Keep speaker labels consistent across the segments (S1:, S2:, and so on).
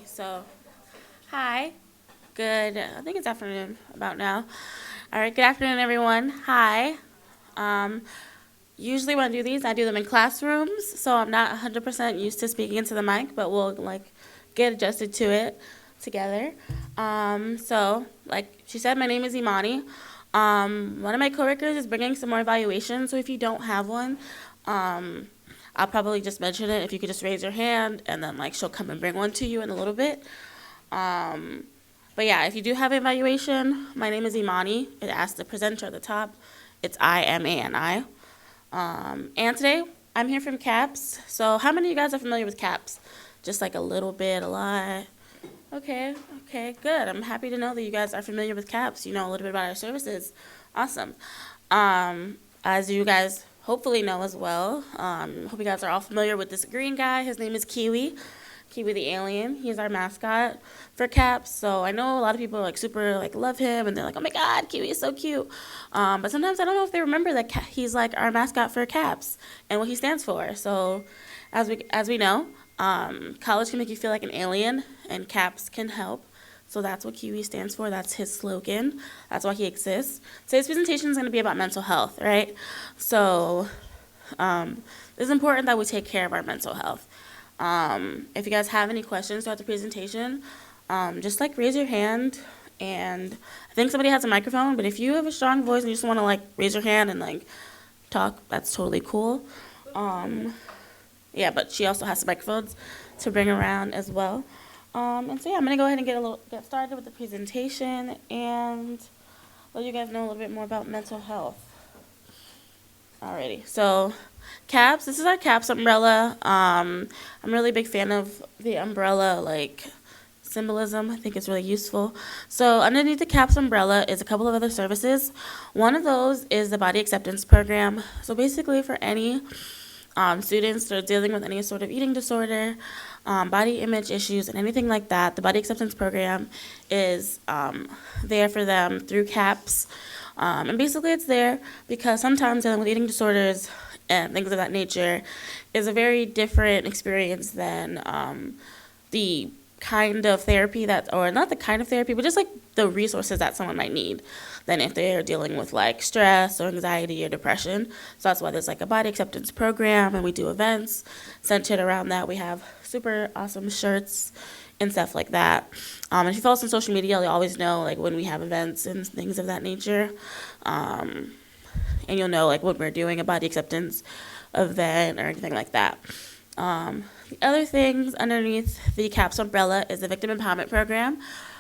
S1: Alrighty, so hi, good. I think it's afternoon about now. All right, good afternoon, everyone. Hi. Um, Usually when I do these, I do them in classrooms, so I'm not 100% used to speaking into the mic, but we'll get adjusted to it together. Like she said, my name is Imani. One of my coworkers is bringing some more evaluations, so if you don't have one, um, I'll probably just mention it. If you could just raise your hand, and then she'll come and bring one to you in a little bit. Um, but yeah, if you do have an evaluation, my name is Imani. It asks the presenter at the top. It's Imani. And today I'm here from CAPS. So how many of you guys are familiar with CAPS? Just like a little bit, a lot. Okay, good. I'm happy to know that you guys are familiar with CAPS. You know a little bit about our services. Awesome. As you guys hopefully know as well, hope you guys are all familiar with this green guy. His name is Kiwi. Kiwi the alien. He's our mascot for CAPS. So I know a lot of people super love him, and they're like, oh my God, Kiwi is so cute. But sometimes I don't know if they remember that he's our mascot for CAPS and what he stands for. So as we know, college can make you feel like an alien, and CAPS can help. So that's what Kiwi stands for. That's his slogan. That's why he exists. Today's presentation is going to be about mental health, right? So it's important that we take care of our mental health. If you guys have any questions throughout the presentation, just raise your hand. And I think somebody has a microphone, but if you have a strong voice and you just want to raise your hand and talk, that's totally cool. Yeah, but she also has some microphones to bring around as well. And so yeah, I'm gonna go ahead and get started with the presentation and let you guys know a little bit more about mental health. Alrighty, so CAPS, this is our CAPS umbrella. I'm a really big fan of the umbrella symbolism. I think it's really useful. So underneath the CAPS umbrella is a couple of other services. One of those is the body acceptance program. So basically for any students that are dealing with any sort of eating disorder, body image issues, and anything like that, the body acceptance program is there for them through CAPS. And basically it's there because sometimes dealing with eating disorders and things of that nature is a very different experience than the kind of therapy or not the kind of therapy, but just the resources that someone might need than if they're dealing with stress or anxiety or depression. So that's why there's a body acceptance program, and we do events centered around that. We have super awesome shirts and stuff like that. And if you follow us on social media, you'll always know when we have events and things of that nature. And you'll know when we're doing a body acceptance event or anything like that. The other things underneath the CAPS umbrella is the Victim Empowerment Program.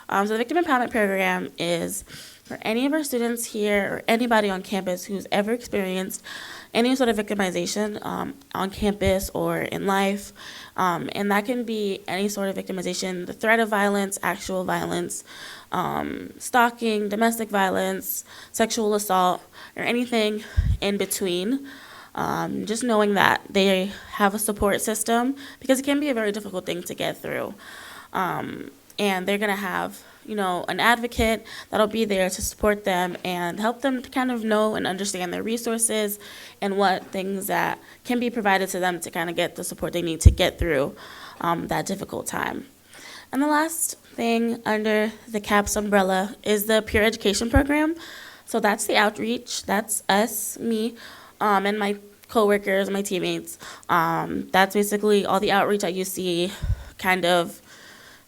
S1: So the Victim Empowerment Program is for any of our students here or anybody on campus who's ever experienced any sort of victimization on campus or in life. And that can be any sort of victimization, the threat of violence, actual violence, stalking, domestic violence, sexual assault, or anything in between. Just knowing that they have a support system, because it can be a very difficult thing to get through. And they're going to have, an advocate that'll be there to support them and help them to kind of know and understand their resources and what things that can be provided to them to kind of get the support they need to get through that difficult time. And the last thing under the CAPS umbrella is the Peer Education Program. So that's the outreach. That's us, me, and my coworkers, my teammates. That's basically all the outreach that you see, kind of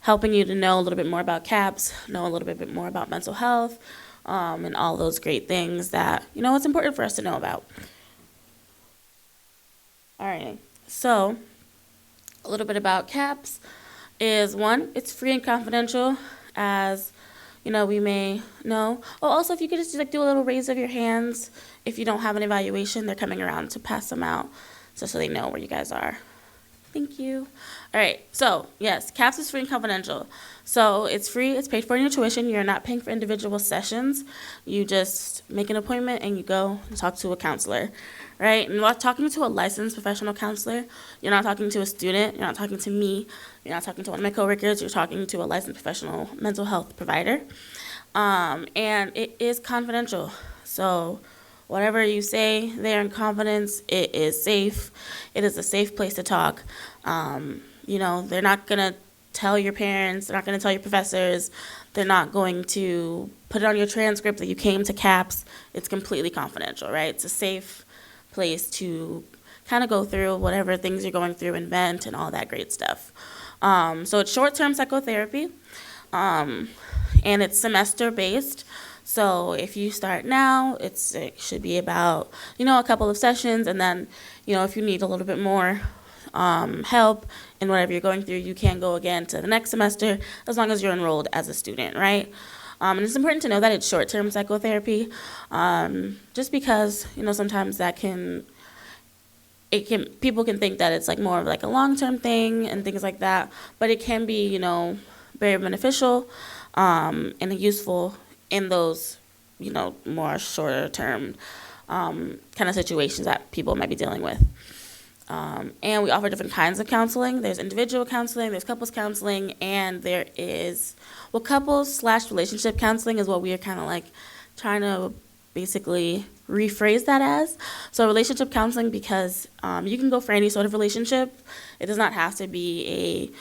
S1: helping you to know a little bit more about CAPS, know a little bit more about mental health, and all those great things that, it's important for us to know about. All right, so a little bit about CAPS is, one, it's free and confidential, as we may know. Oh, also, if you could just do a little raise of your hands if you don't have an evaluation, they're coming around to pass them out just so they know where you guys are. Thank you. All right, so yes, CAPS is free and confidential. So it's free, it's paid for in your tuition. You're not paying for individual sessions. You just make an appointment and you go and talk to a counselor, right? And while talking to a licensed professional counselor, you're not talking to a student, you're not talking to me, you're not talking to one of my coworkers, you're talking to a licensed professional mental health provider. And it is confidential. So whatever you say there in confidence, it is safe. It is a safe place to talk. They're not going to tell your parents, they're not going to tell your professors, they're not going to put it on your transcript that you came to CAPS. It's completely confidential, right? It's a safe place to kind of go through whatever things you're going through and vent and all that great stuff. So it's short-term psychotherapy, and it's semester-based. So if you start now, it should be about, a couple of sessions, and then, if you need a little bit more help in whatever you're going through, you can go again to the next semester as long as you're enrolled as a student, right? And it's important to know that it's short-term psychotherapy, just because, sometimes people can think that it's like more of like a long-term thing and things like that, but it can be, very beneficial and useful in those, more shorter-term kind of situations that people might be dealing with. And we offer different kinds of counseling. There's individual counseling, there's couples counseling, and there is, couples/relationship counseling is what we are kind of like trying to basically rephrase that as. So relationship counseling, because you can go for any sort of relationship. It does not have to be a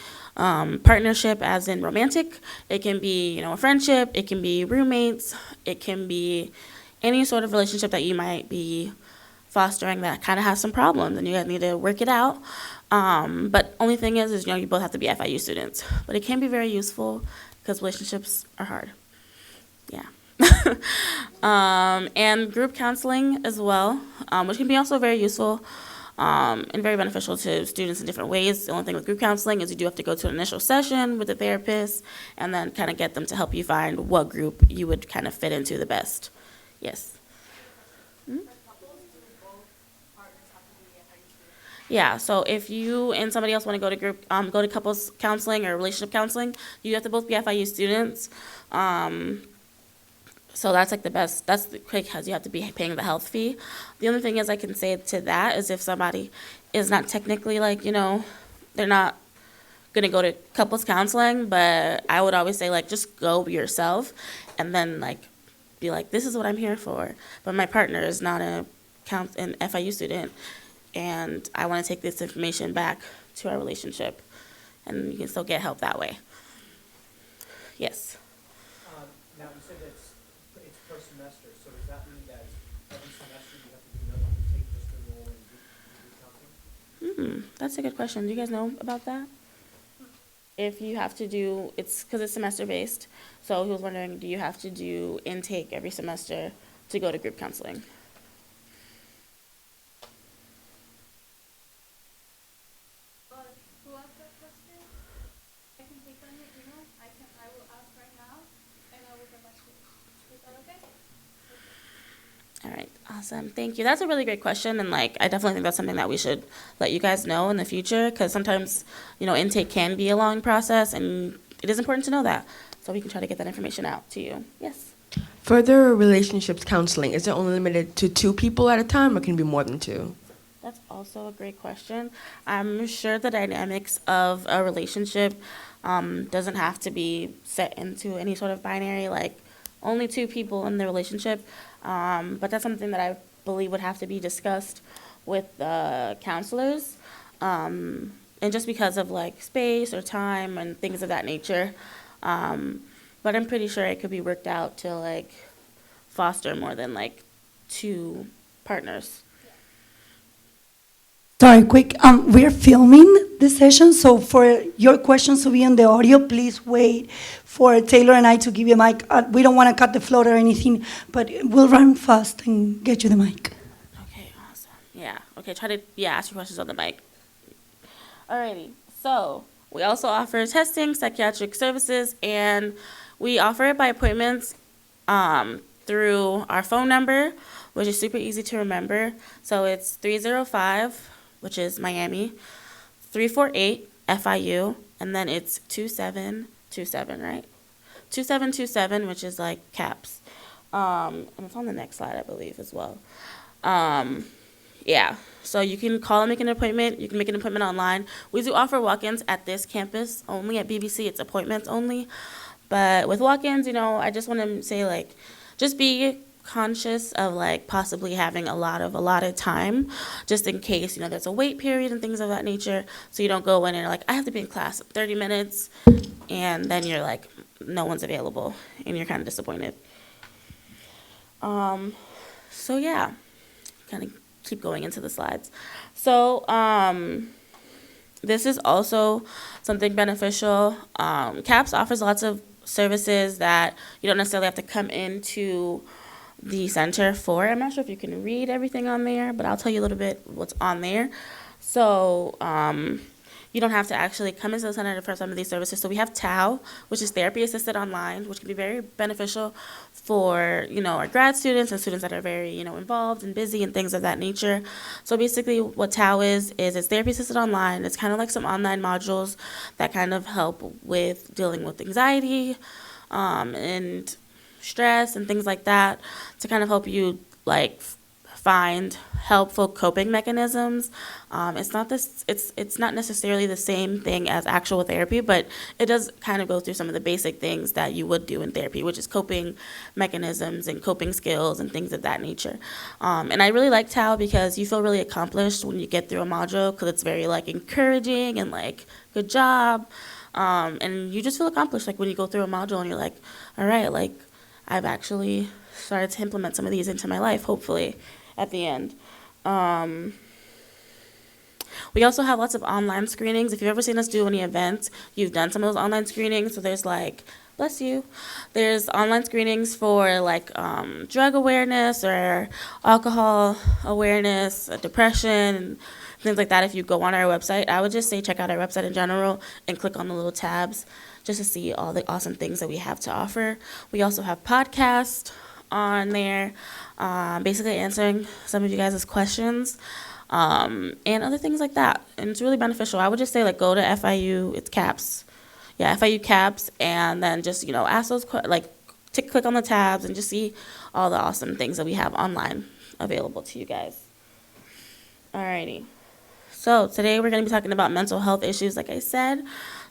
S1: partnership as in romantic. It can be, a friendship, it can be roommates, it can be any sort of relationship that you might be fostering that kind of has some problems and you guys need to work it out. But only thing is, you both have to be FIU students. But it can be very useful because relationships are hard. Yeah. And group counseling as well, which can be also very useful and very beneficial to students in different ways. The only thing with group counseling is you do have to go to an initial session with the therapist and then kind of get them to help you find what group you would kind of fit into the best. Yes. Yeah, so if you and somebody else want to go to couples counseling or relationship counseling, you have to both be FIU students. So that's like the best. That's because you have to be paying the health fee. The only thing is I can say to that is if somebody is not technically like, they're not going to go to couples counseling, but I would always say like just go be yourself and then like be like, this is what I'm here for. But my partner is not an FIU student. And I want to take this information back to our relationship, and you can still get help that way. Yes.
S2: Now you said that it's per semester, so does that mean that every semester you have to do another intake just to enroll in do counseling?
S1: That's a good question. Do you guys know about that? If you have to do, it's because it's semester based. So he was wondering, do you have to do intake every semester to go to group counseling? All right, awesome. Thank you. That's a really great question, and I definitely think that's something that we should let you guys know in the future, because sometimes, intake can be a long process, and it is important to know that, so we can try to get that information out to you. Yes.
S3: Further relationships counseling, is it only limited to 2 people at a time, or can it be more than 2?
S1: That's also a great question. I'm sure the dynamics of a relationship doesn't have to be set into any sort of binary, like only 2 people in the relationship. But that's something that I believe would have to be discussed with the counselors, and just because of space or time and things of that nature. But I'm pretty sure it could be worked out to foster more than 2 partners.
S4: Sorry, quick. We're filming the session, so for your questions to be on the audio, please wait for Taylor and I to give you a mic. We don't want to cut the flow or anything, but we'll run fast and get you the mic.
S1: Okay, awesome. Yeah. Okay, try to ask your questions on the mic. Alrighty. So we also offer testing, psychiatric services, and we offer it by appointments through our phone number, which is super easy to remember. So it's 305. Which is Miami, 348 FIU, and then it's 2727, right? 2727, which is CAPS. And it's on the next slide, I believe, as well. Yeah, so you can call and make an appointment. You can make an appointment online. We do offer walk-ins at this campus only. At BBC, it's appointments only. But with walk-ins, I just want to say, just be conscious of like possibly having a lot of allotted time just in case, there's a wait period and things of that nature. So you don't go in and you're like, I have to be in class in 30 minutes, and then you're like, no one's available, and you're kind of disappointed. So yeah, kind of keep going into the slides. So this is also something beneficial. CAPS offers lots of services that you don't necessarily have to come into the center for. I'm not sure if you can read everything on there, but I'll tell you a little bit what's on there. So you don't have to actually come into the center for some of these services. So we have TAO, which is therapy assisted online, which can be very beneficial for, our grad students and students that are very, involved and busy and things of that nature. So basically what TAO is it's therapy assisted online. It's kind of like some online modules that kind of help with dealing with anxiety and stress and things like that, to kind of help you like find helpful coping mechanisms. It's not necessarily the same thing as actual therapy, but it does kind of go through some of the basic things that you would do in therapy, which is coping mechanisms and coping skills and things of that nature. And I really like TAO because you feel really accomplished when you get through a module, because it's very like encouraging and like good job. And you just feel accomplished like when you go through a module and you're like, all right, like I've actually started to implement some of these into my life, hopefully, at the end. We also have lots of online screenings. If you've ever seen us do any events, you've done some of those online screenings. So there's like, bless you, there's online screenings for like drug awareness or alcohol awareness, depression, and things like that. If you go on our website, I would just say check out our website in general and click on the little tabs just to see all the awesome things that we have to offer. We also have podcasts on there, basically answering some of you guys' questions, and other things like that. And it's really beneficial. I would just say like go to FIU, it's CAPS. Yeah, FIU CAPS, and then just, ask those, click on the tabs and just see all the awesome things that we have online available to you guys. Alrighty. So today we're going to be talking about mental health issues, like I said.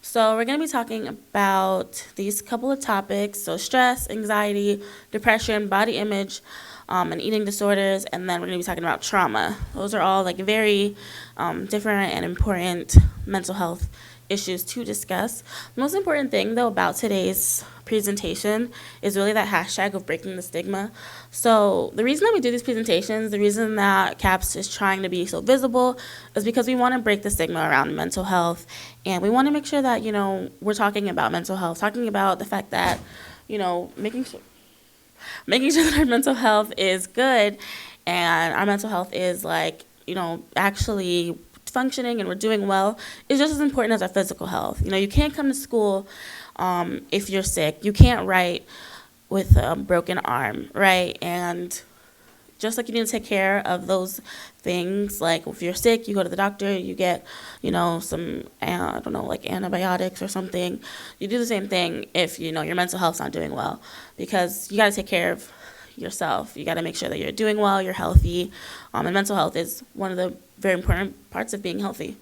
S1: So we're going to be talking about these couple of topics. So stress, anxiety, depression, body image, and eating disorders. And then we're going to be talking about trauma. Those are all like very different and important mental health issues to discuss. The most important thing, though, about today's presentation is really that hashtag of breaking the stigma. So the reason that we do these presentations, the reason that CAPS is trying to be so visible, is because we want to break the stigma around mental health, and we want to make sure that, we're talking about mental health, talking about the fact that, making sure that our mental health is good and our mental health is like, actually functioning and we're doing well is just as important as our physical health. You can't come to school if you're sick. You can't write with a broken arm, right? And just like you need to take care of those things, like if you're sick, you go to the doctor, you get, some, like antibiotics or something. You do the same thing if, your mental health's not doing well, because you got to take care of yourself. You got to make sure that you're doing well, you're healthy, and mental health is one of the very important parts of being healthy.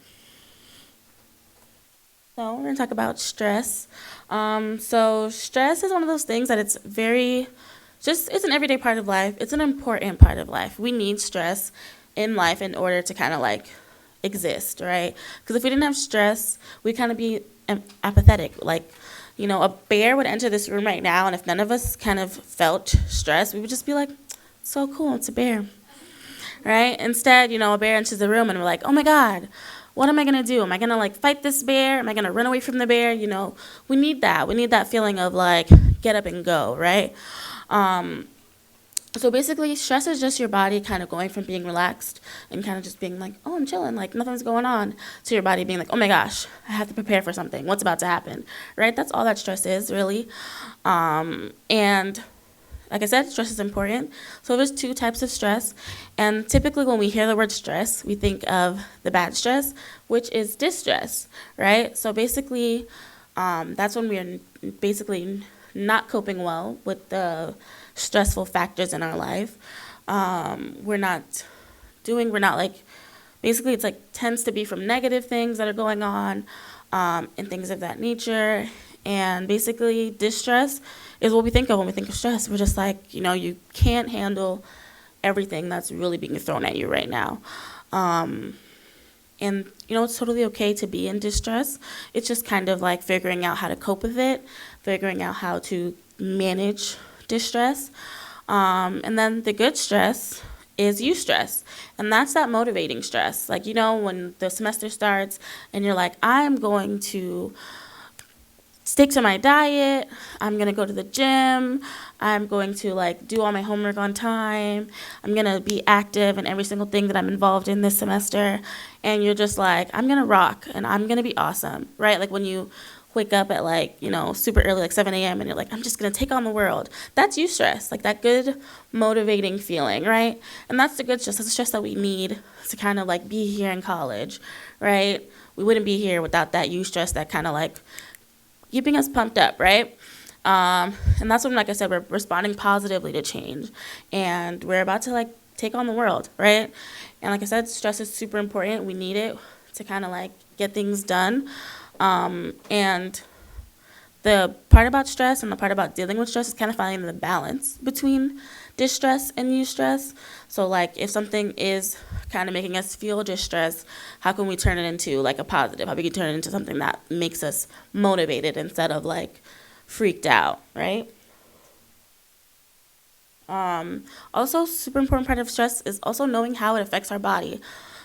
S1: So we're going to talk about stress. So stress is one of those things that it's an everyday part of life. It's an important part of life. We need stress in life in order to kind of like exist, right? Because if we didn't have stress, we'd kind of be apathetic. Like, a bear would enter this room right now, and if none of us kind of felt stress, we would just be like, so cool, it's a bear, right? Instead, a bear enters the room, and we're like, oh my God, what am I going to do? Am I going to like fight this bear? Am I going to run away from the bear? We need that. We need that feeling of like, get up and go, right? So basically, stress is just your body kind of going from being relaxed and kind of just being like, oh, I'm chilling, like nothing's going on, to your body being like, oh my gosh, I have to prepare for something. What's about to happen, right? That's all that stress is, really. And like I said, stress is important. So there's two types of stress. And typically when we hear the word stress, we think of the bad stress, which is distress, right? So basically, that's when we are basically not coping well with the stressful factors in our life. Basically it's like tends to be from negative things that are going on, and things of that nature. And basically, distress is what we think of when we think of stress. We're just like, you can't handle everything that's really being thrown at you right now. And, it's totally okay to be in distress. It's just kind of like figuring out how to cope with it, figuring out how to manage distress. And then the good stress is eustress. And that's that motivating stress. Like, when the semester starts and you're like, I'm going to stick to my diet, I'm going to go to the gym, I'm going to do all my homework on time, I'm going to be active in every single thing that I'm involved in this semester, and you're just like, I'm going to rock and I'm going to be awesome, right? Like when you wake up at super early, like 7 a.m. and you're like, I'm just going to take on the world. That's eustress, like that good motivating feeling, right? And that's the good stress. That's the stress that we need to kind of be here in college, right? We wouldn't be here without that eustress, that kind of keeping us pumped up, right? And that's when, like I said, we're responding positively to change. And we're about to, take on the world, right? And like I said, stress is super important. We need it to kind of, get things done. And the part about stress and the part about dealing with stress is kind of finding the balance between distress and eustress. So, if something is kind of making us feel distress, how can we turn it into, a positive? How we can turn it into something that makes us motivated instead of, freaked out, right? Also, super important part of stress is also knowing how it affects our body.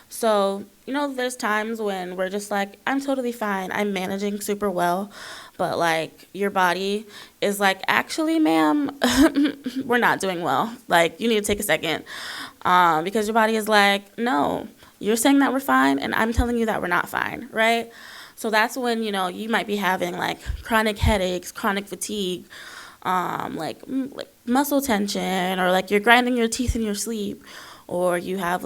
S1: So, there's times when we're just like, I'm totally fine, I'm managing super well, but your body is like, actually, ma'am, we're not doing well. You need to take a second, because your body is like, no, you're saying that we're fine, and I'm telling you that we're not fine, right? So that's when, you might be having chronic headaches, chronic fatigue, muscle tension, or you're grinding your teeth in your sleep, or you have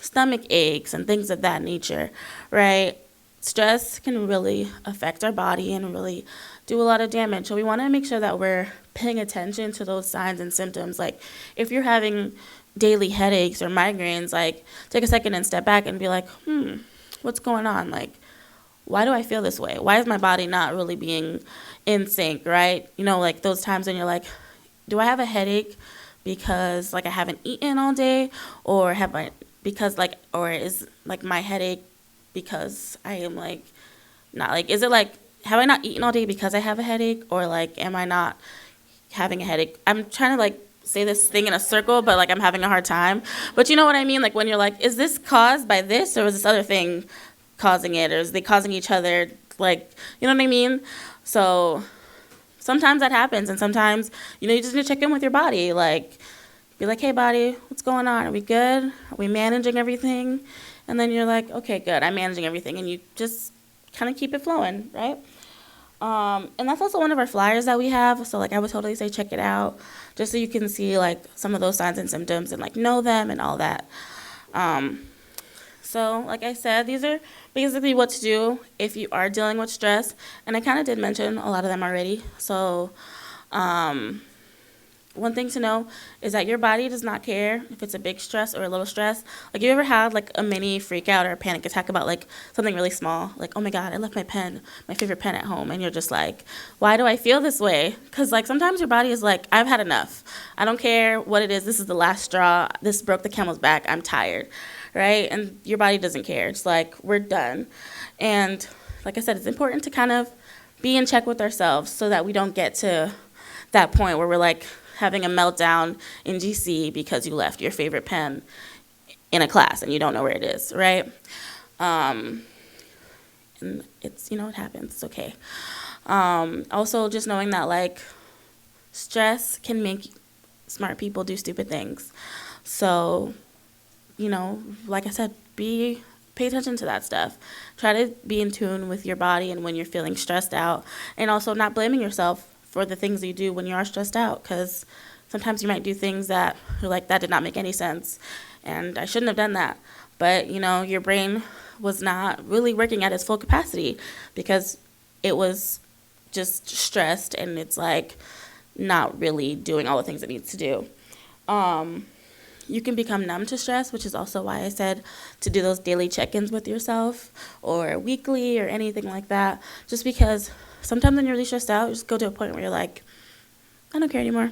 S1: stomach aches and things of that nature, right? Stress can really affect our body and really do a lot of damage. So we want to make sure that we're paying attention to those signs and symptoms. If you're having daily headaches or migraines, take a second and step back and be like, what's going on? Why do I feel this way? Why is my body not really being in sync, right? Those times when you're like, do I have a headache because I haven't eaten all day, or or is my headache because I am not is it have I not eaten all day because I have a headache, or am I not having a headache? I'm trying to say this thing in a circle, but I'm having a hard time. But you know what I mean? When you're is this caused by this, or is this other thing causing it, or is they causing each other? You know what I mean? So sometimes that happens, and sometimes you just need to check in with your body, be like, hey, body, what's going on? Are we good? Are we managing everything? And then you're like, okay, good, I'm managing everything. And you just kind of keep it flowing, right? And that's also one of our flyers that we have. So, I would totally say check it out, just so you can see, some of those signs and symptoms and, know them and all that. So, like I said, these are basically what to do if you are dealing with stress. And I kind of did mention a lot of them already. So, one thing to know is that your body does not care if it's a big stress or a little stress. You ever had a mini freak out or a panic attack about something really small, oh my God, I left my favorite pen at home, and you're just like, why do I feel this way? Because sometimes your body is like, I've had enough. I don't care what it is. This is the last straw. This broke the camel's back. I'm tired, right? And your body doesn't care. It's we're done. And like I said, it's important to kind of be in check with ourselves so that we don't get to that point where we're having a meltdown in GC because you left your favorite pen in a class and you don't know where it is, right? And it's, it happens. It's okay. Also, just knowing that, stress can make smart people do stupid things. So, like I said, pay attention to that stuff. Try to be in tune with your body and when you're feeling stressed out, and also not blaming yourself for the things that you do when you are stressed out, because sometimes you might do things that you're like, that did not make any sense, and I shouldn't have done that. But, your brain was not really working at its full capacity because it was just stressed, and it's not really doing all the things it needs to do. you can become numb to stress, which is also why I said to do those daily check-ins with yourself or weekly or anything like that. Just because sometimes when you're really stressed out, you just go to a point where you're like, I don't care anymore.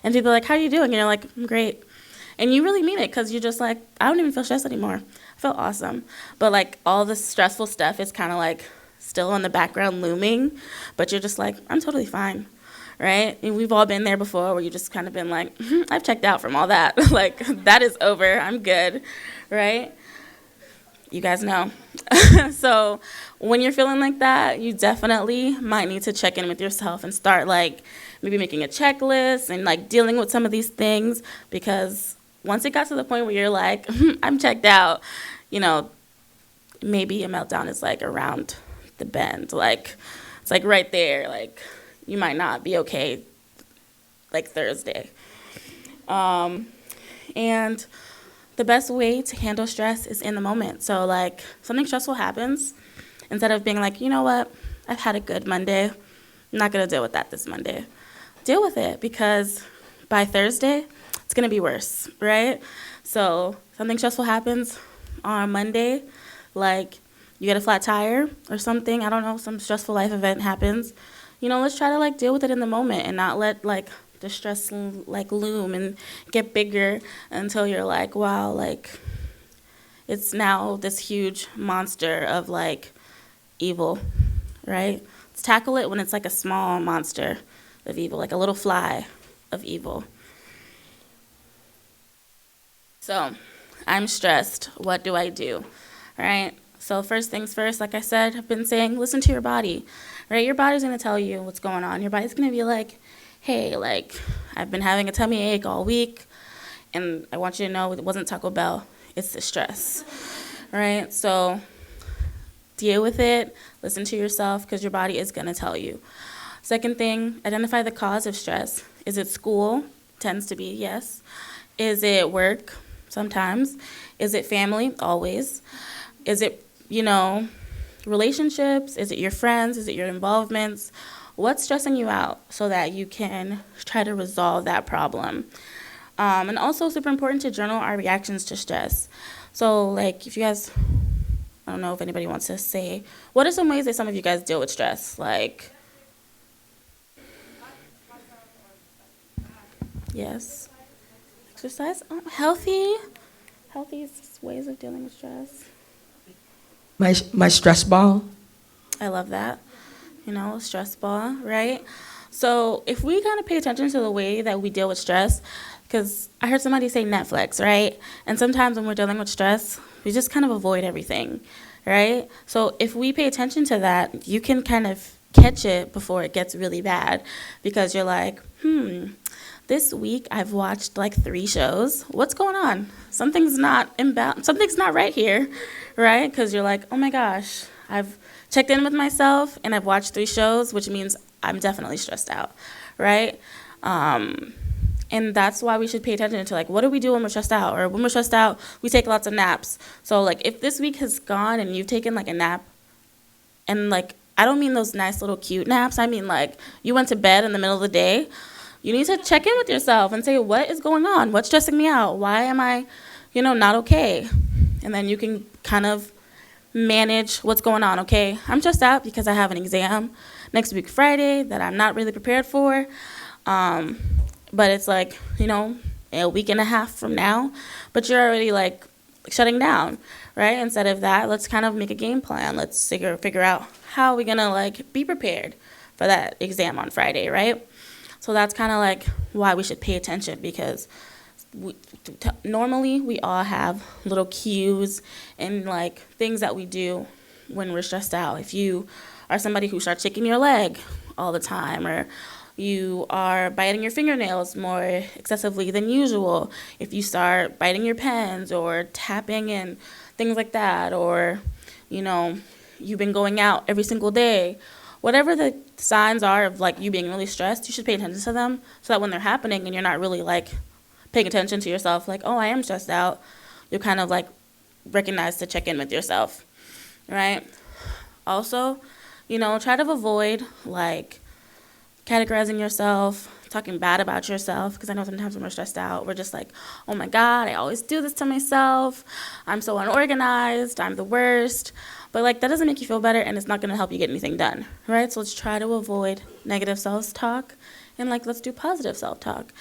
S1: And people are like, how are you doing? And you're like, I'm great. And you really mean it because you're just like, I don't even feel stressed anymore. I feel awesome. But like all the stressful stuff is kind of like still in the background looming, but you're just like, I'm totally fine. Right? And we've all been there before where you just kind of been like, I've checked out from all that. Like, that is over. I'm good. Right? You guys know. So when you're feeling like that, you definitely might need to check in with yourself and start like maybe making a checklist and like dealing with some of these things, because once it got to the point where you're like, I'm checked out, you know, maybe a meltdown is like around the bend. Like, it's like right there. Like, you might not be okay like Thursday. And the best way to handle stress is in the moment. So like something stressful happens, instead of being like, you know what, I've had a good Monday, I'm not gonna deal with that this Monday. Deal with it, because by Thursday, it's gonna be worse, right? So something stressful happens on Monday, like you get a flat tire or something, I don't know, some stressful life event happens. You know, let's try to like deal with it in the moment and not let like the stress like loom and get bigger until you're like, wow, like it's now this huge monster of like evil, right? Let's tackle it when it's like a small monster of evil, like a little fly of evil. So I'm stressed. What do I do? Right? So first things first, like I said, I've been saying, listen to your body, right? Your body's going to tell you what's going on. Your body's going to be like, hey, like, I've been having a tummy ache all week, and I want you to know it wasn't Taco Bell. It's the stress, right? So deal with it. Listen to yourself, because your body is going to tell you. Second thing, identify the cause of stress. Is it school? Tends to be, yes. Is it work? Sometimes. Is it family? Always. Is it, you know, relationships? Is it your friends? Is it your involvements? What's stressing you out so that you can try to resolve that problem? And also super important to journal our reactions to stress. So like if you guys, I don't know if anybody wants to say, what are some ways that some of you guys deal with stress? Like, yes. Exercise? Oh, healthy ways of dealing with stress.
S3: My stress ball.
S1: I love that. You know, stress ball, right? So if we kind of pay attention to the way that we deal with stress, because I heard somebody say Netflix, right? And sometimes when we're dealing with stress, we just kind of avoid everything, right? So if we pay attention to that, you can kind of catch it before it gets really bad, because you're like, this week I've watched like 3 shows. What's going on? Something's not right here, right? Because you're like, oh my gosh, I've checked in with myself and I've watched 3 shows, which means I'm definitely stressed out, right? And that's why we should pay attention to like, what do we do when we're stressed out? Or when we're stressed out, we take lots of naps. So like if this week has gone and you've taken like a nap, and like, I don't mean those nice little cute naps. I mean like you went to bed in the middle of the day, you need to check in with yourself and say, what is going on? What's stressing me out? Why am I, not okay? And then you can kind of manage what's going on, okay? I'm stressed out because I have an exam next week Friday that I'm not really prepared for. But it's like, a week and a half from now, but you're already like shutting down, right? Instead of that, let's kind of make a game plan. Let's figure out how we're gonna like be prepared for that exam on Friday, right? So that's kind of like why we should pay attention, because normally we all have little cues and like things that we do when we're stressed out. If you are somebody who starts shaking your leg all the time, or you are biting your fingernails more excessively than usual, if you start biting your pens or tapping and things like that, or you've been going out every single day, whatever the signs are of like you being really stressed, you should pay attention to them, so that when they're happening and you're not really like paying attention to yourself, like, oh, I am stressed out, you'll kind of like recognize to check in with yourself, right? Also, try to avoid like categorizing yourself, talking bad about yourself, because I know sometimes when we're stressed out, we're just like, oh my God, I always do this to myself. I'm so unorganized. I'm the worst. But like that doesn't make you feel better, and it's not going to help you get anything done, right? So let's try to avoid negative self-talk, and like let's do positive self-talk,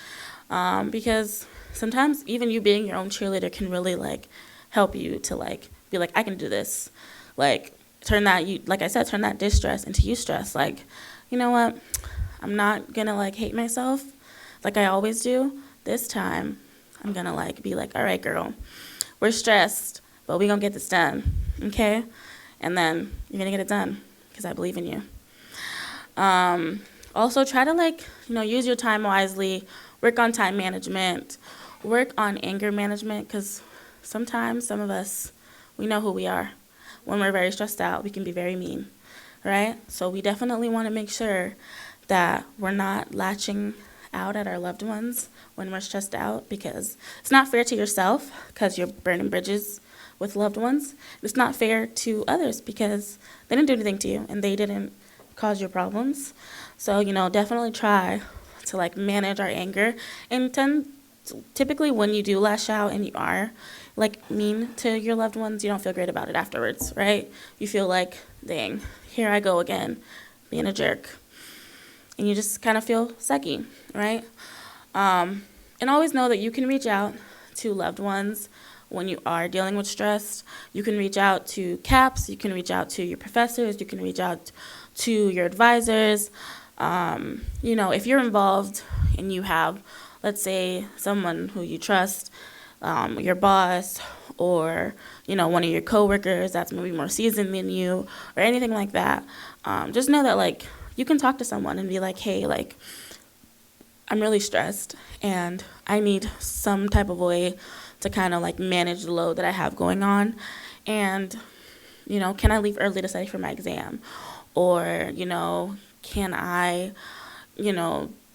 S1: because sometimes even you being your own cheerleader can really like help you to like be like, I can do this. Like turn that, you like I said, turn that distress into eustress. Like, you know what? I'm not gonna like hate myself like I always do. This time I'm gonna like be like, all right, girl, we're stressed, but we gonna get this done, okay? And then you're gonna get it done because I believe in you. Also try to like, use your time wisely, work on time management, work on anger management, because sometimes some of us, we know who we are. When we're very stressed out, we can be very mean, right? So we definitely want to make sure that we're not latching out at our loved ones when we're stressed out, because it's not fair to yourself because you're burning bridges with loved ones. It's not fair to others because they didn't do anything to you and they didn't cause your problems. So, definitely try to like manage our anger, and typically when you do lash out and you are like mean to your loved ones, you don't feel great about it afterwards, right? You feel like, dang, here I go again, being a jerk. And you just kind of feel sucky, right? And always know that you can reach out to loved ones when you are dealing with stress. You can reach out to CAPS, you can reach out to your professors, you can reach out to your advisors. If you're involved and you have, let's say, someone who you trust, your boss, or, one of your coworkers that's maybe more seasoned than you, or anything like that, just know that, like, you can talk to someone and be like, hey, like, I'm really stressed, and I need some type of way to kind of, like, manage the load that I have going on, and, can I leave early to study for my exam? Or, can I,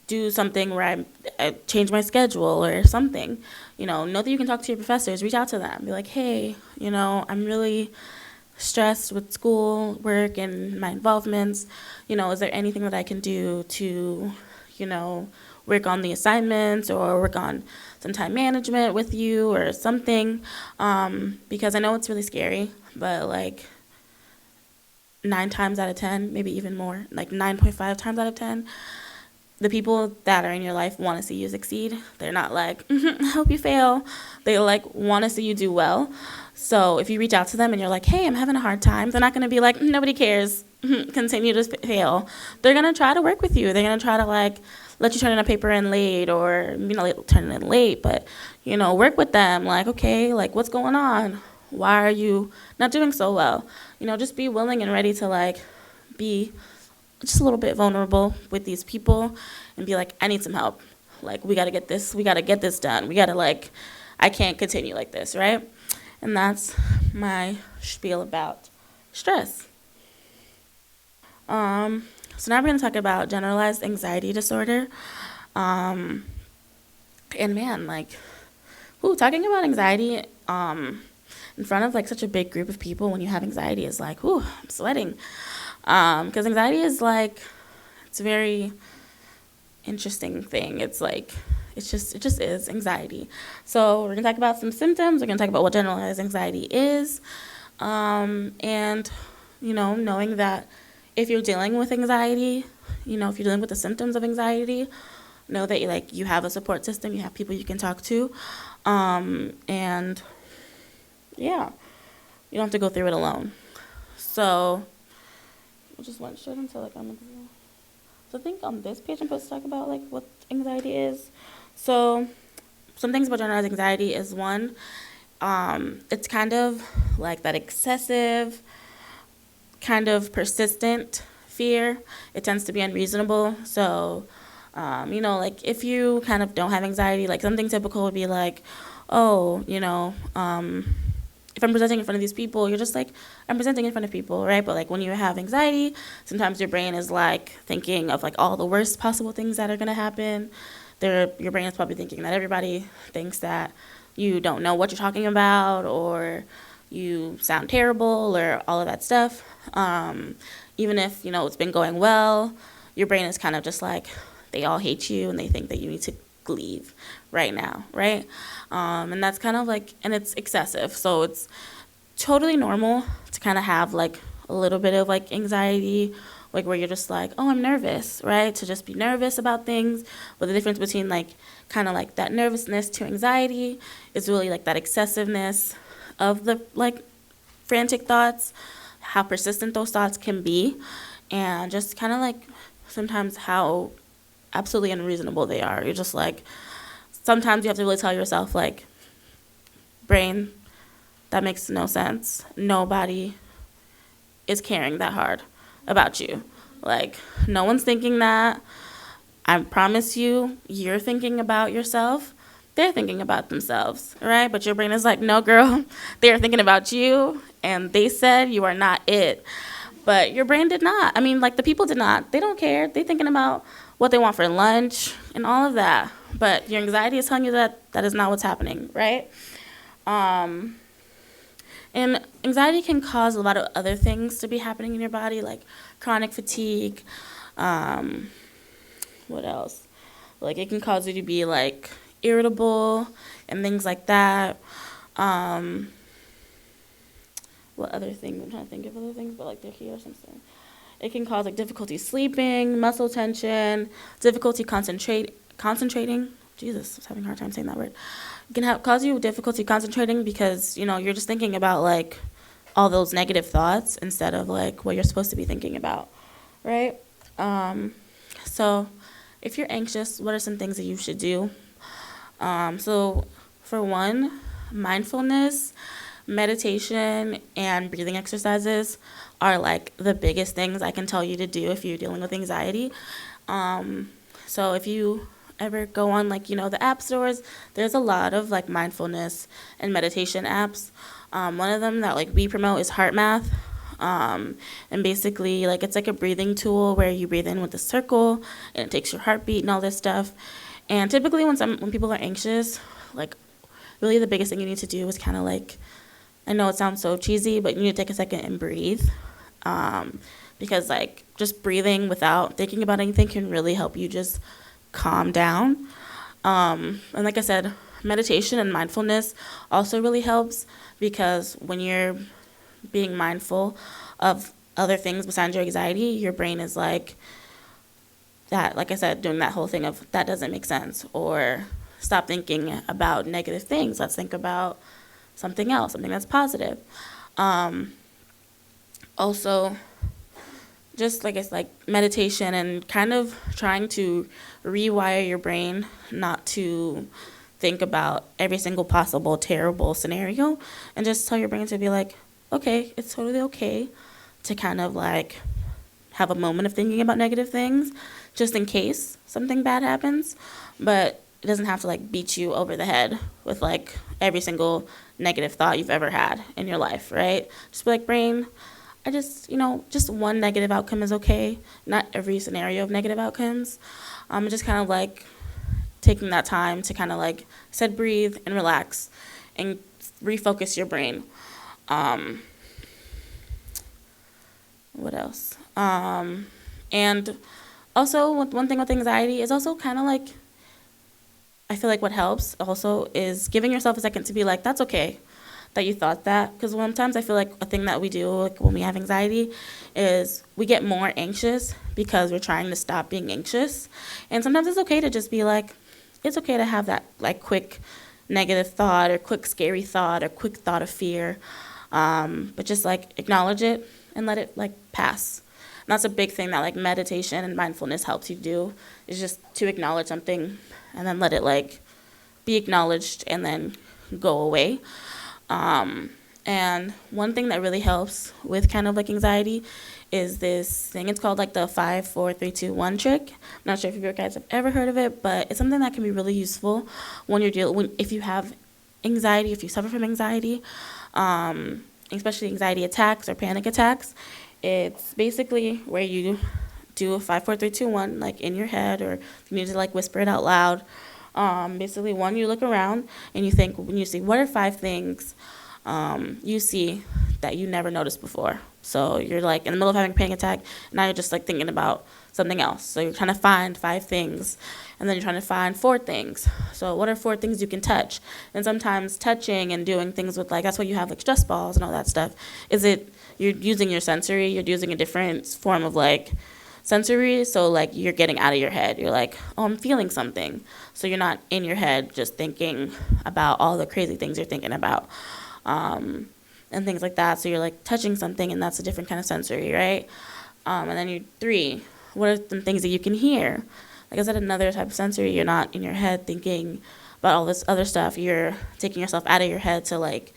S1: do something where I change my schedule or something? Know that you can talk to your professors, reach out to them, be like, hey, I'm really stressed with school, work, and my involvements. Is there anything that I can do to, work on the assignments or work on some time management with you or something? Because I know it's really scary, but like 9 times out of 10, maybe even more, like 9.5 times out of 10, the people that are in your life want to see you succeed. They're not like, I hope you fail. They like want to see you do well. So if you reach out to them and you're like, hey, I'm having a hard time, they're not going to be like, nobody cares, continue to fail. They're going to try to work with you. They're going to try to like let you turn in a paper in late, or turn it in late, but work with them. Like, okay, like what's going on? Why are you not doing so well? Just be willing and ready to like be just a little bit vulnerable with these people and be like, I need some help. Like, we got to get this done. We got to like, I can't continue like this, right? And that's my spiel about stress. So now we're going to talk about generalized anxiety disorder. And man, like, talking about anxiety in front of like such a big group of people when you have anxiety is like, I'm sweating. Because anxiety is like, it's a very interesting thing. It's like, it just is anxiety. So we're gonna talk about some symptoms. We're gonna talk about what generalized anxiety is, and knowing that if you're dealing with anxiety, if you're dealing with the symptoms of anxiety, know that you have a support system. You have people you can talk to, and yeah, you don't have to go through it alone. So I just went straight into like so I think on this page I'm supposed to talk about like what anxiety is. So some things about generalized anxiety is one, it's kind of like that excessive, kind of persistent fear. It tends to be unreasonable. So like if you kind of don't have anxiety, like something typical would be like, if I'm presenting in front of these people, you're just like, I'm presenting in front of people, right? But like when you have anxiety, sometimes your brain is like thinking of like all the worst possible things that are gonna happen. Your brain is probably thinking that everybody thinks that you don't know what you're talking about, or you sound terrible, or all of that stuff. Even if it's been going well, your brain is kind of just like they all hate you and they think that you need to leave right now, right? And that's kind of like, and it's excessive. So it's totally normal to kind of have like a little bit of like anxiety, like where you're just like, oh, I'm nervous, right? To just be nervous about things. But the difference between like kind of like that nervousness to anxiety is really like that excessiveness of the like frantic thoughts, how persistent those thoughts can be, and just kind of like sometimes how absolutely unreasonable they are. You're just like, sometimes you have to really tell yourself like, brain, that makes no sense. Nobody is caring that hard about you. Like, no one's thinking that. I promise you, you're thinking about yourself. They're thinking about themselves, right? But your brain is like, no, girl, they're thinking about you, and they said you are not it. But your brain did not. I mean, like, the people did not. They don't care. They're thinking about what they want for lunch and all of that. But your anxiety is telling you that that is not what's happening, right? And anxiety can cause a lot of other things to be happening in your body, like chronic fatigue. What else? Like, it can cause you to be like irritable and things like that. What other things? I'm trying to think of other things, but like they're here or something. It can cause like difficulty sleeping, muscle tension, difficulty concentrating. Jesus, I was having a hard time saying that word. It can cause you difficulty concentrating because, you know, you're just thinking about like all those negative thoughts instead of like what you're supposed to be thinking about, right? So if you're anxious, what are some things that you should do? So for one, mindfulness, meditation, and breathing exercises are like the biggest things I can tell you to do if you're dealing with anxiety. So if you ever go on like, you know, the app stores, there's a lot of like mindfulness and meditation apps. One of them that like we promote is Heart Math. And basically like it's like a breathing tool where you breathe in with a circle and it takes your heartbeat and all this stuff. And typically when people are anxious, like really the biggest thing you need to do is kind of like, I know it sounds so cheesy, but you need to take a second and breathe. Because like just breathing without thinking about anything can really help you just calm down. And like I said, meditation and mindfulness also really helps because when you're being mindful of other things besides your anxiety, your brain is like that, like I said, doing that whole thing of that doesn't make sense, or stop thinking about negative things. Let's think about something else, something that's positive. Also, just like it's like meditation and kind of trying to rewire your brain not to think about every single possible terrible scenario, and just tell your brain to be like, okay, it's totally okay to kind of like have a moment of thinking about negative things just in case something bad happens, but it doesn't have to like beat you over the head with like every single negative thought you've ever had in your life, right? Just be like, brain, I just, just one negative outcome is okay. Not every scenario of negative outcomes. Just kind of like taking that time to kind of like said breathe and relax and refocus your brain. What else? And also one thing with anxiety is also kind of like, I feel like what helps also is giving yourself a second to be like, that's okay that you thought that. Because sometimes I feel like a thing that we do like when we have anxiety is we get more anxious because we're trying to stop being anxious. And sometimes it's okay to just be like, it's okay to have that like quick negative thought or quick scary thought or quick thought of fear. But just like acknowledge it and let it like pass. And that's a big thing that like meditation and mindfulness helps you do, is just to acknowledge something and then let it like be acknowledged and then go away. And one thing that really helps with kind of like anxiety is this thing. It's called like the 5, 4, 3, 2, 1 trick. I'm not sure if you guys have ever heard of it, but it's something that can be really useful when if you have anxiety, if you suffer from anxiety, especially anxiety attacks or panic attacks. It's basically where you do a 5, 4, 3, 2, 1, like in your head, or you need to like whisper it out loud. Basically, one, you look around and you think, when you see, what are 5 things you see that you never noticed before. So you're like in the middle of having a panic attack, now you're just like thinking about something else. So you're trying to find 5 things, and then you're trying to find 4 things. So what are 4 things you can touch? And sometimes touching and doing things with, like, that's why you have like stress balls and all that stuff. You're using your sensory, you're using a different form of like sensory, so like you're getting out of your head. You're like, oh, I'm feeling something. So you're not in your head just thinking about all the crazy things you're thinking about. And things like that. So you're like touching something, and that's a different kind of sensory, right? And then 3, what are the things that you can hear? Like I said, another type of sensory. You're not in your head thinking about all this other stuff. You're taking yourself out of your head to like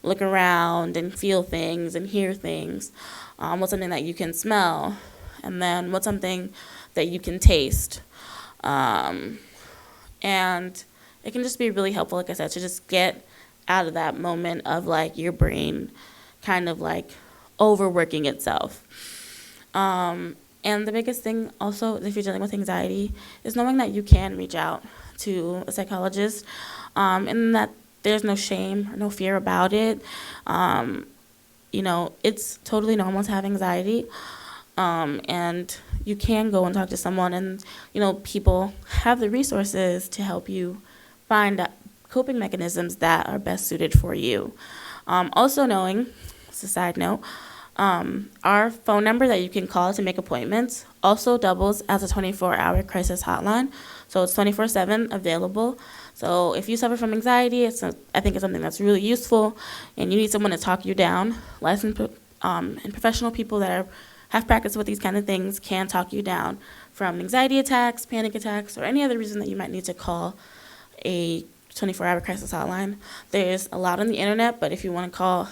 S1: look around and feel things and hear things. What's something that you can smell? And then what's something that you can taste? And it can just be really helpful, like I said, to just get out of that moment of like your brain kind of like overworking itself. And the biggest thing also, if you're dealing with anxiety, is knowing that you can reach out to a psychologist, and that there's no shame or no fear about it. It's totally normal to have anxiety, and you can go and talk to someone, and people have the resources to help you find coping mechanisms that are best suited for you. Also knowing, it's a side note, our phone number that you can call to make appointments also doubles as a 24-hour crisis hotline. So it's 24/7 available. So if you suffer from anxiety, I think it's something that's really useful, and you need someone to talk you down. Licensed and professional people that have practiced with these kind of things can talk you down from anxiety attacks, panic attacks, or any other reason that you might need to call a 24-hour crisis hotline. There's a lot on the internet, but if you want to call,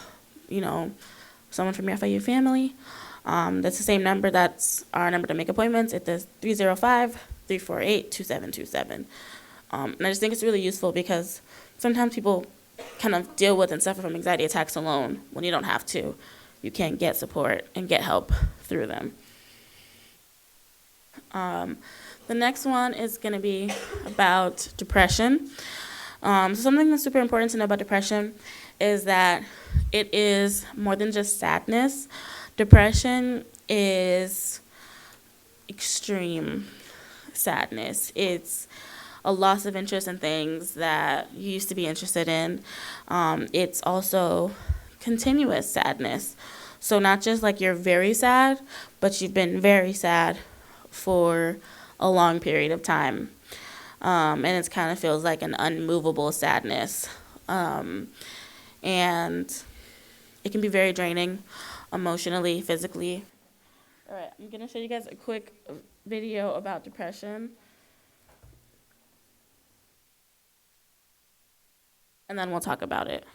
S1: someone from your FIU family, that's the same number. That's our number to make appointments. It is 305-348-2727. And I just think it's really useful because sometimes people kind of deal with and suffer from anxiety attacks alone when you don't have to. You can get support and get help through them. The next one is going to be about depression. So something that's super important to know about depression is that it is more than just sadness. Depression is extreme sadness. It's a loss of interest in things that you used to be interested in. It's also continuous sadness. So not just like you're very sad, but you've been very sad for a long period of time. And it kind of feels like an unmovable sadness. And it can be very draining emotionally, physically. All right, I'm going to show you guys a quick video about depression. And then we'll talk about it.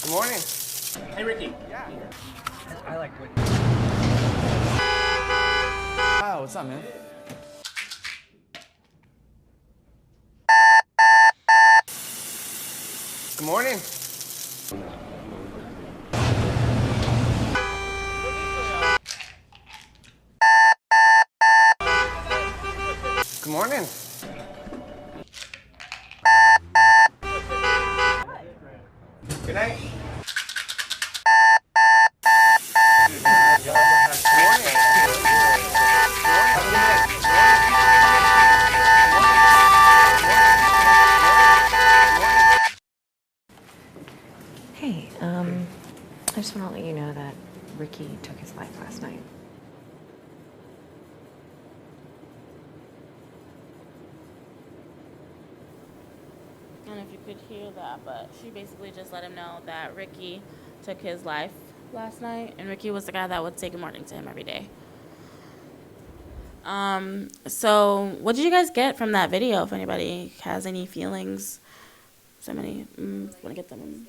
S5: Good morning.
S2: Hey, Ricky.
S5: I like Whitney. Kyle, what's up, man? Good morning. Good morning. Good night.
S6: Hey, I just want to let you know that Ricky took his life last night.
S1: I don't know if you could hear that, but she basically just let him know that Ricky took his life last night, and Ricky was the guy that would say good morning to him every day. So what did you guys get from that video? If anybody has any feelings, somebody want to get them.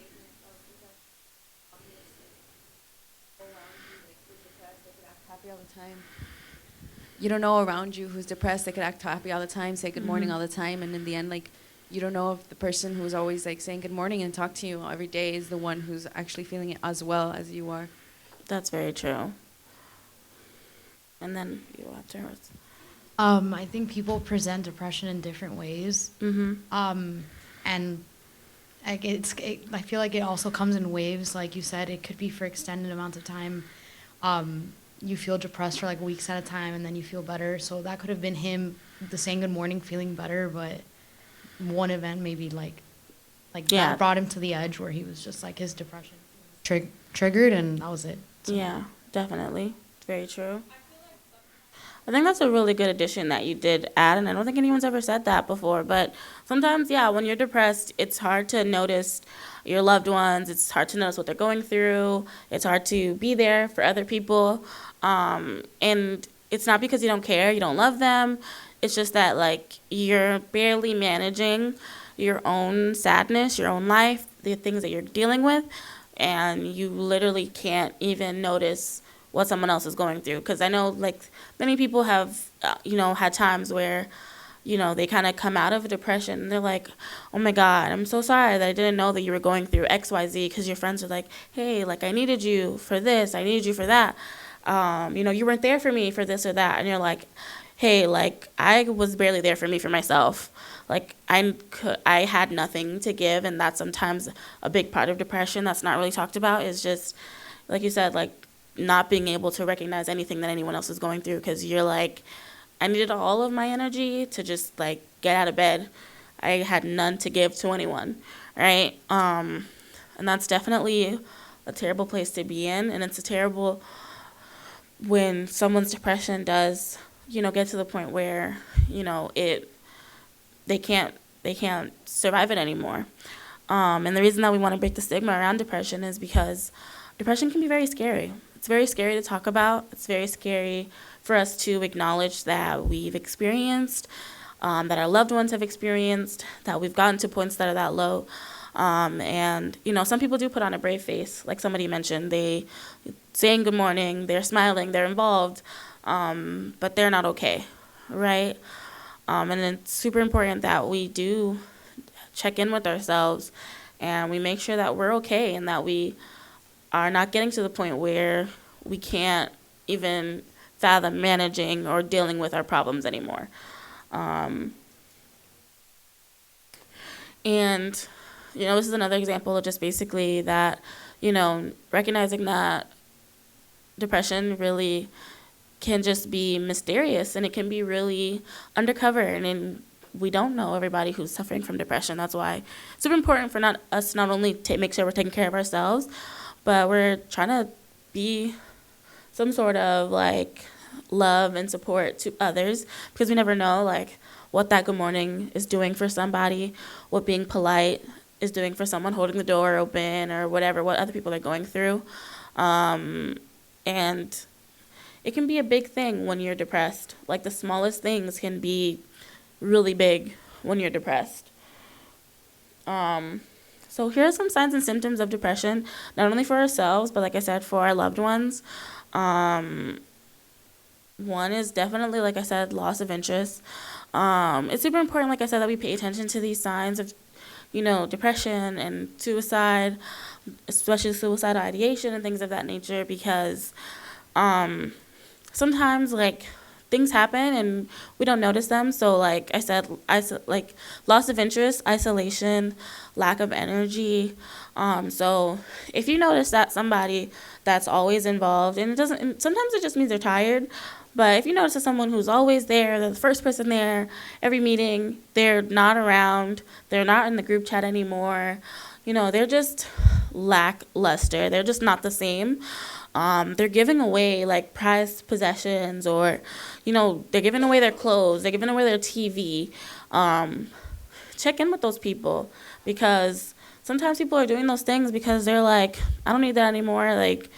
S7: Happy all the time. You don't know around you who's depressed. They could act happy all the time, say good morning all the time, and in the end, like, you don't know if the person who's always like saying good morning and talk to you every day is the one who's actually feeling it as well as you are.
S1: That's very true. And then you afterwards.
S8: I think people present depression in different ways. And I feel like it also comes in waves. Like you said, it could be for extended amounts of time. You feel depressed for like weeks at a time, and then you feel better. So that could have been him saying good morning, feeling better, but one event maybe like
S1: Yeah.
S8: that brought him to the edge where he was just like his depression triggered, and that was it. So.
S1: Yeah, definitely. Very true. I think that's a really good addition that you did add, and I don't think anyone's ever said that before. But sometimes, yeah, when you're depressed, it's hard to notice your loved ones. It's hard to notice what they're going through. It's hard to be there for other people. And it's not because you don't care, you don't love them. It's just that, like, you're barely managing your own sadness, your own life, the things that you're dealing with, and you literally can't even notice what someone else is going through. Because I know, like, many people have, had times where, they kind of come out of a depression and they're like, oh my God, I'm so sorry that I didn't know that you were going through X, Y, Z, because your friends are like, hey, like, I needed you for this, I needed you for that. You weren't there for me for this or that. And you're like, hey, like, I was barely there for me for myself. Like, I had nothing to give, and that's sometimes a big part of depression that's not really talked about, is just, like you said, like, not being able to recognize anything that anyone else is going through, because you're like, I needed all of my energy to just, like, get out of bed. I had none to give to anyone, right? And that's definitely a terrible place to be in, and it's a terrible when someone's depression does, get to the point where, they can't survive it anymore. And the reason that we want to break the stigma around depression is because depression can be very scary. It's very scary to talk about. It's very scary for us to acknowledge that we've experienced, that our loved ones have experienced, that we've gotten to points that are that low. And, some people do put on a brave face. Like somebody mentioned, they saying good morning, they're smiling, they're involved, but they're not okay, right? And it's super important that we do check in with ourselves and we make sure that we're okay and that we are not getting to the point where we can't even fathom managing or dealing with our problems anymore. And, this is another example of just basically that, recognizing that depression really can just be mysterious and it can be really undercover, and we don't know everybody who's suffering from depression. That's why it's super important for us not only to make sure we're taking care of ourselves, but we're trying to be some sort of like love and support to others, because we never know like what that good morning is doing for somebody, what being polite is doing for someone holding the door open or whatever, what other people are going through. And it can be a big thing when you're depressed. Like the smallest things can be really big when you're depressed. So here are some signs and symptoms of depression, not only for ourselves, but like I said, for our loved ones. One is definitely, like I said, loss of interest. It's super important, like I said, that we pay attention to these signs of, depression and suicide, especially suicidal ideation and things of that nature, because sometimes, like, things happen and we don't notice them. So, like I said, loss of interest, isolation, lack of energy. So if you notice that somebody that's always involved, and sometimes it just means they're tired, but if you notice that someone who's always there, they're the first person there, every meeting, they're not around, they're not in the group chat anymore, they're just lackluster, they're just not the same. They're giving away like prized possessions, or, they're giving away their clothes, they're giving away their TV. Check in with those people, because sometimes people are doing those things because they're like, I don't need that anymore. Like,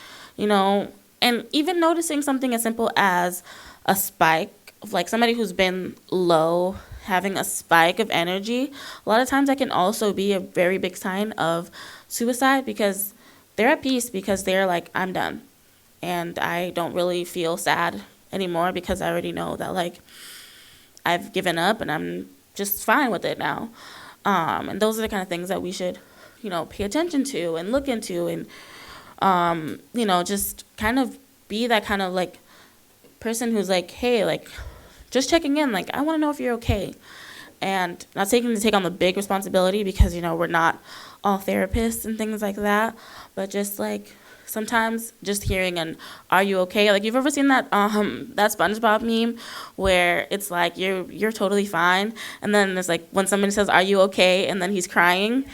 S1: and even noticing something as simple as a spike of like somebody who's been low, having a spike of energy, a lot of times that can also be a very big sign of suicide, because they're at peace, because they're like, I'm done. And I don't really feel sad anymore, because I already know that, like, I've given up and I'm just fine with it now. And those are the kind of things that we should, pay attention to and look into, and, just kind of be that kind of, like, person who's like, hey, like, just checking in, like, I want to know if you're okay. And not taking to take on the big responsibility because, you know, we're not all therapists and things like that, but just like sometimes just hearing an "Are you okay?" Like, you've ever seen that that SpongeBob meme where it's like you're totally fine, and then there's like when somebody says "Are you okay?" and then he's crying,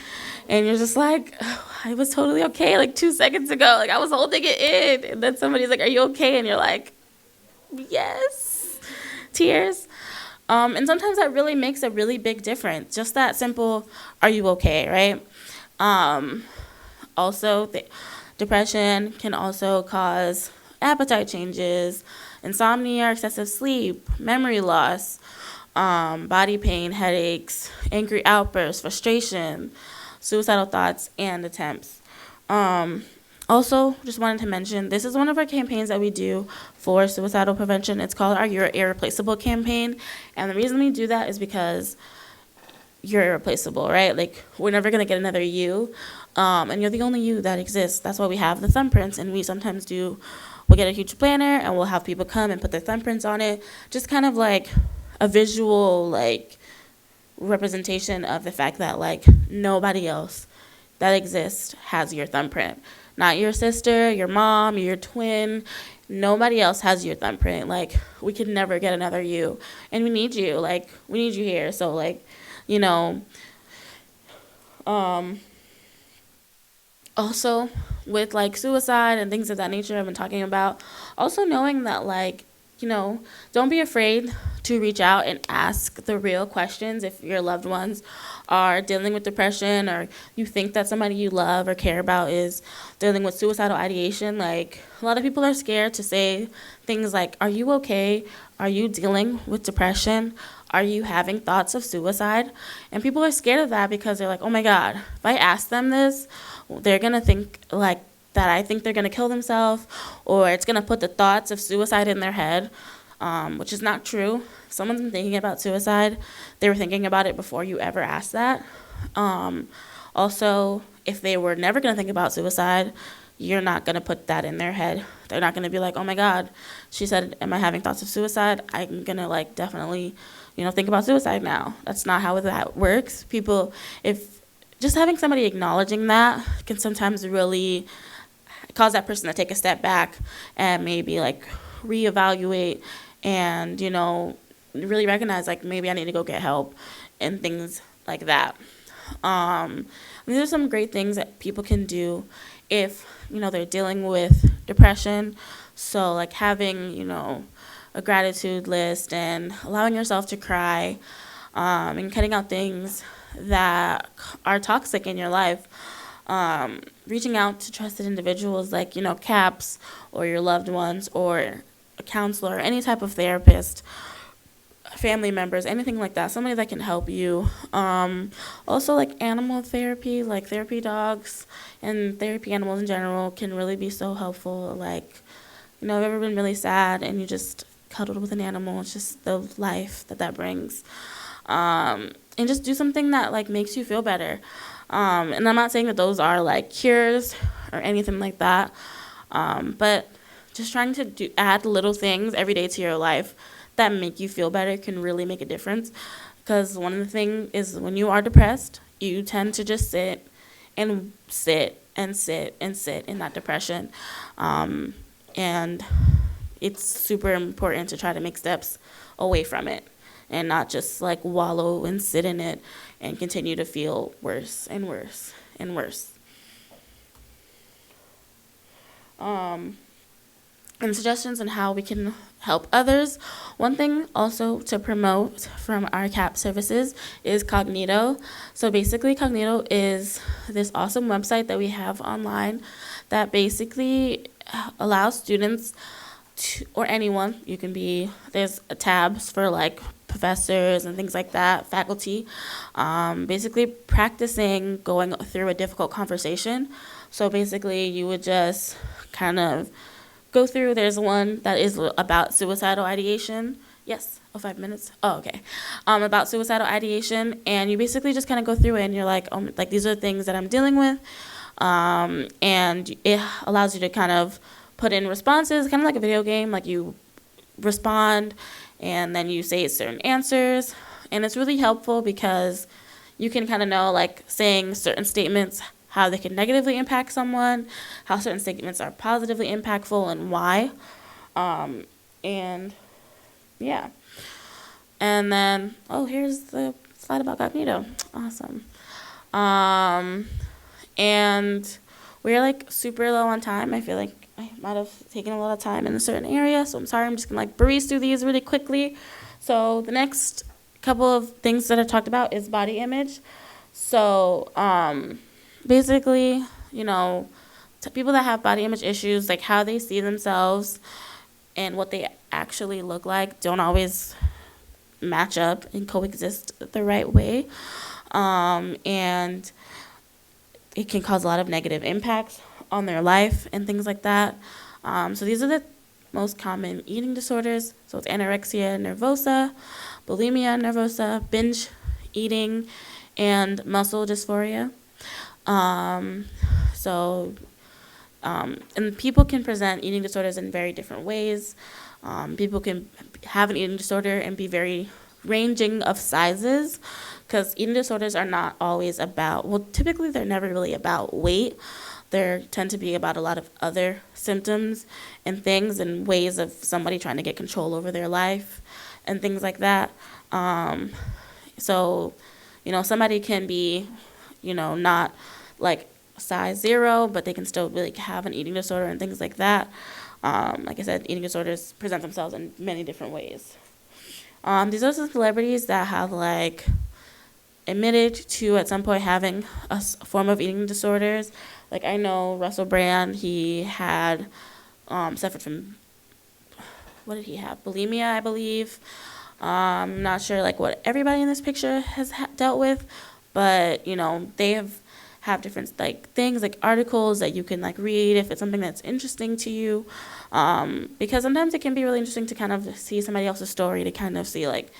S1: and you're just like, oh, I was totally okay like 2 seconds ago, like I was holding it in, and then somebody's like, "Are you okay?" and you're like, yes, tears. And sometimes that really makes a really big difference. Just that simple, "Are you okay?" Right? Also, depression can also cause appetite changes, insomnia, excessive sleep, memory loss, body pain, headaches, angry outbursts, frustration, suicidal thoughts, and attempts. Also, just wanted to mention, this is one of our campaigns that we do for suicidal prevention. It's called our You're Irreplaceable campaign. And the reason we do that is because you're irreplaceable, right? Like, we're never going to get another you. And you're the only you that exists. That's why we have the thumbprints. And we sometimes we'll get a huge planner and we'll have people come and put their thumbprints on it. Just kind of like a visual, like, representation of the fact that, like, nobody else that exists has your thumbprint. Not your sister, your mom, your twin. Nobody else has your thumbprint. Like, we could never get another you. And we need you. Like, we need you here. So, like, you know, also with, like, suicide and things of that nature I've been talking about, also knowing that, like, you know, don't be afraid to reach out and ask the real questions if your loved ones are dealing with depression or you think that somebody you love or care about is dealing with suicidal ideation. Like, a lot of people are scared to say things like, "Are you okay? Are you dealing with depression? Are you having thoughts of suicide?" And people are scared of that because they're like, oh my God, if I ask them this, they're going to think like that I think they're going to kill themselves, or it's going to put the thoughts of suicide in their head, which is not true. If someone's been thinking about suicide, they were thinking about it before you ever asked that. Also, if they were never going to think about suicide, you're not going to put that in their head. They're not going to be like, oh my God, she said, am I having thoughts of suicide? I'm going to, like, definitely, you know, think about suicide now. That's not how that works. People, if just having somebody acknowledging that can sometimes really cause that person to take a step back and maybe, like, reevaluate and, you know, really recognize, like, maybe I need to go get help and things like that. These are some great things that people can do if, you know, they're dealing with depression. So, like, having, you know, a gratitude list and allowing yourself to cry, and cutting out things that are toxic in your life. Reaching out to trusted individuals like, you know, CAPS or your loved ones or a counselor or any type of therapist, family members, anything like that, somebody that can help you. Also, like, animal therapy, like therapy dogs and therapy animals in general can really be so helpful. Like, you know, I've ever been really sad and you just cuddled with an animal. It's just the life that brings. And just do something that, like, makes you feel better. And I'm not saying that those are, like, cures or anything like that, but just trying to add little things every day to your life that make you feel better can really make a difference. Because one of the things is when you are depressed, you tend to just sit and sit and sit and sit in that depression. And it's super important to try to make steps away from it and not just, like, wallow and sit in it and continue to feel worse and worse and worse. And suggestions on how we can help others. One thing also to promote from our CAP services is Kognito. So basically, Kognito is this awesome website that we have online that basically allows students to, or anyone, you can be, there's tabs for, like, professors and things like that, faculty, basically practicing going through a difficult conversation. So basically, you would just kind of go through. There's one that is about suicidal ideation. Yes. Oh, 5 minutes. Oh, okay. About suicidal ideation, and you basically just kind of go through it, and you're like, oh, like, these are the things that I'm dealing with, and it allows you to kind of put in responses, kind of like a video game. Like, you respond, and then you say certain answers. And it's really helpful because you can kind of know, like, saying certain statements, how they can negatively impact someone, how certain statements are positively impactful, and why. And yeah. And then, oh, here's the slide about Kognito. Awesome. And we're like super low on time. I feel like I might have taken a lot of time in a certain area, so I'm sorry. I'm just gonna like breeze through these really quickly. So the next couple of things that I talked about is body image. So basically, you know, people that have body image issues, like how they see themselves and what they actually look like, don't always match up and coexist the right way. And it can cause a lot of negative impacts on their life and things like that. So these are the most common eating disorders. So it's anorexia nervosa, bulimia nervosa, binge eating, and muscle dysphoria. And people can present eating disorders in very different ways. People can have an eating disorder and be very ranging of sizes, because eating disorders are not always about, well, typically they're never really about weight. They tend to be about a lot of other symptoms and things and ways of somebody trying to get control over their life and things like that. So, you know, somebody can be, you know, not like size 0, but they can still really have an eating disorder and things like that. Like I said, eating disorders present themselves in many different ways. These are some celebrities that have like admitted to at some point having a form of eating disorders. Like I know Russell Brand, he had suffered from, what did he have? Bulimia, I believe. I'm not sure like what everybody in this picture has dealt with, but you know, they have different like things like articles that you can like read if it's something that's interesting to you, because sometimes it can be really interesting to kind of see somebody else's story to kind of see like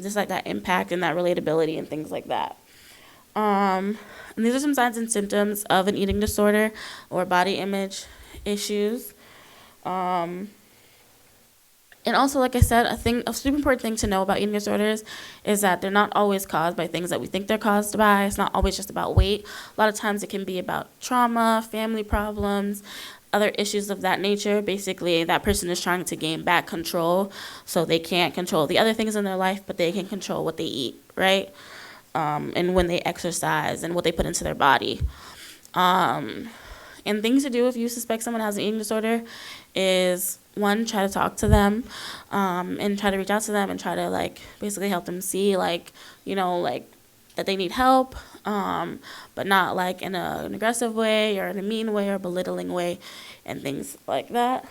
S1: just like that impact and that relatability and things like that. And these are some signs and symptoms of an eating disorder or body image issues. And also, like I said, a super important thing to know about eating disorders is that they're not always caused by things that we think they're caused by. It's not always just about weight. A lot of times it can be about trauma, family problems, other issues of that nature. Basically, that person is trying to gain back control, so they can't control the other things in their life, but they can control what they eat, right? And when they exercise and what they put into their body. And things to do if you suspect someone has an eating disorder is, one, try to talk to them, and try to reach out to them and try to like basically help them see like, you know, like that they need help, but not like in an aggressive way or in a mean way or belittling way and things like that.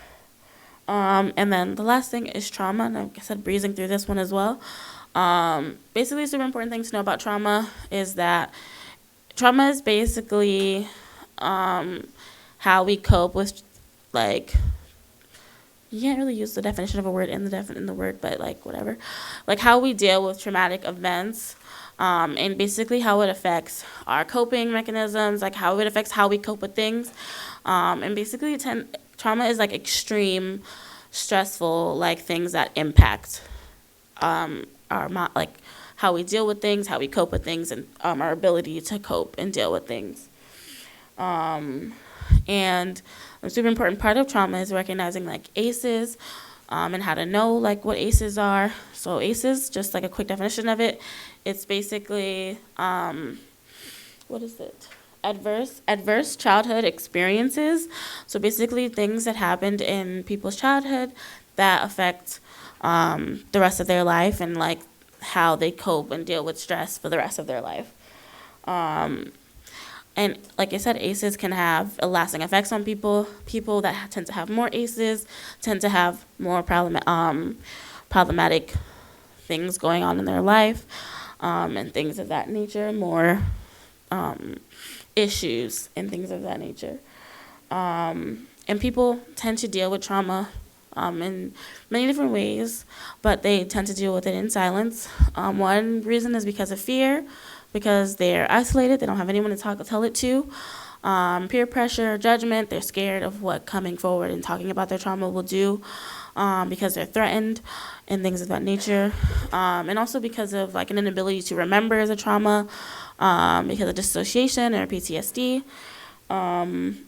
S1: And then the last thing is trauma, and like I said, breezing through this one as well. Basically, a super important thing to know about trauma is that trauma is basically how we cope with, like, you can't really use the definition of a word in the word, but like whatever, like how we deal with traumatic events, and basically how it affects our coping mechanisms, like how it affects how we cope with things, and basically trauma is like extreme, stressful, like things that impact like how we deal with things, how we cope with things, and our ability to cope and deal with things. And a super important part of trauma is recognizing like ACEs, and how to know like what ACEs are. So ACEs, just like a quick definition of it, it's basically, what is it? Adverse childhood experiences. So basically things that happened in people's childhood that affect the rest of their life and like how they cope and deal with stress for the rest of their life. And like I said, ACEs can have lasting effects on people. People that tend to have more ACEs tend to have more problematic things going on in their life, and things of that nature, more issues and things of that nature. And people tend to deal with trauma in many different ways, but they tend to deal with it in silence. One reason is because of fear, because they're isolated, they don't have anyone to tell it to. Peer pressure, judgment, they're scared of what coming forward and talking about their trauma will do. because they're threatened and things of that nature. And also because of like an inability to remember as a trauma, because of dissociation or PTSD. And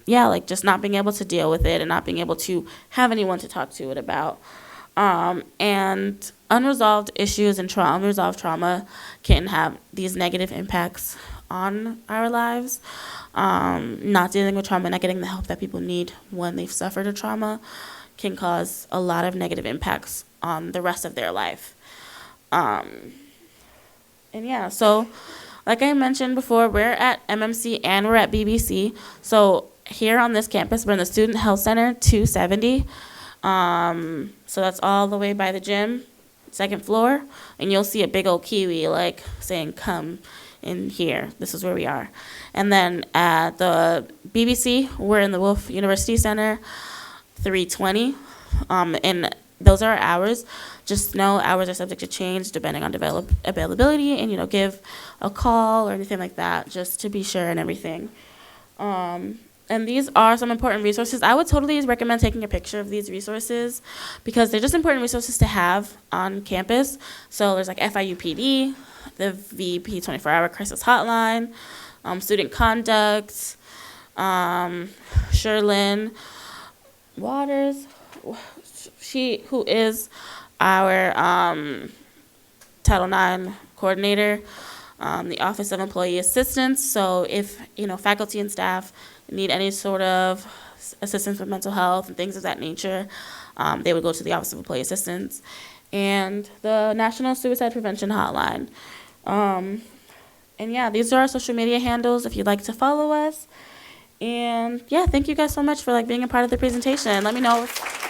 S1: yeah, like just not being able to deal with it and not being able to have anyone to talk to it about. And unresolved issues and unresolved trauma can have these negative impacts on our lives. Not dealing with trauma, not getting the help that people need when they've suffered a trauma can cause a lot of negative impacts on the rest of their life. And yeah, so like I mentioned before, we're at MMC and we're at BBC. So here on this campus, we're in the Student Health Center 270. So that's all the way by the gym, second floor, and you'll see a big old kiwi like saying, "Come in here. This is where we are." And then at the BBC, we're in the Wolf University Center, 320. And those are our hours. Just know hours are subject to change depending on availability, and give a call or anything like that just to be sure and everything. And these are some important resources. I would totally recommend taking a picture of these resources because they're just important resources to have on campus. So there's like FIUPD, the VP 24-hour crisis hotline, student conduct, Sherlyn Waters, who is our Title IX coordinator, the Office of Employee Assistance. So if faculty and staff need any sort of assistance with mental health and things of that nature, they would go to the Office of Employee Assistance, and the National Suicide Prevention Hotline. And yeah, these are our social media handles if you'd like to follow us. And yeah, thank you guys so much for being a part of the presentation. Let me know if